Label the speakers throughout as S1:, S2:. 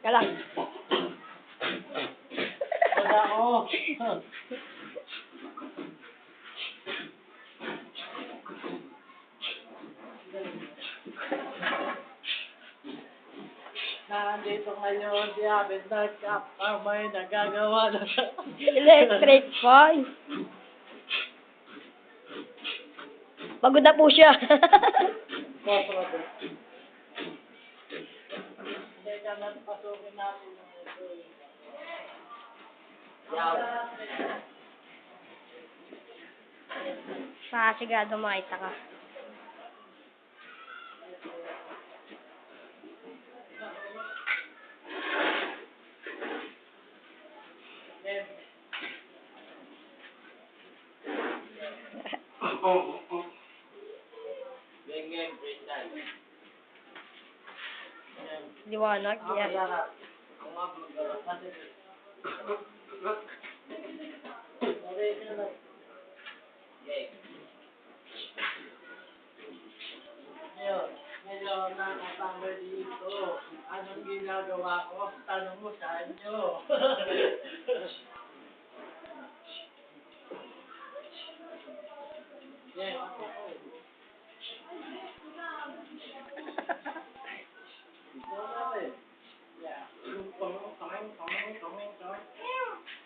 S1: Kalang.
S2: Wala ako. Nandito ngayon si Abed Nightcap ang may nagagawa na
S1: Electric fan. Pagod na po siya.
S2: Teka, pasukin natin yung ito.
S1: Makasigado makita ka. Liwanag, yes.
S2: Ngayon, nakatambay dito. Anong ginagawa ko? Tanong mo sa inyo.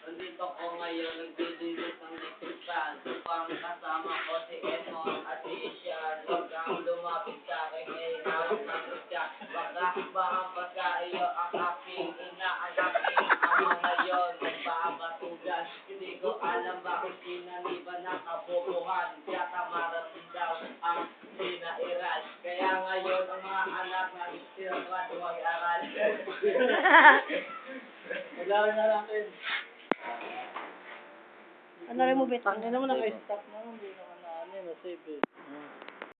S3: Nandito ko ngayon, nagdidikit ng likitan. Upang kasama ko si Emon at si Isyan. Huwag kang lumapit sa akin, eh, hawak ng isya. Baka bahang pagkaiyo ang aking inaanaking ama ngayon. Nagbabatugan, hindi ko alam bakit sinaniban ng kabubuhan. Kaya kamarating daw ang sinairal. Kaya ngayon ang mga anak na istirad mag-aral.
S2: Kailangan na natin.
S1: Ano rin mo, Betang?
S2: Ano naman naka-stop na, hindi naman na ano, save eh.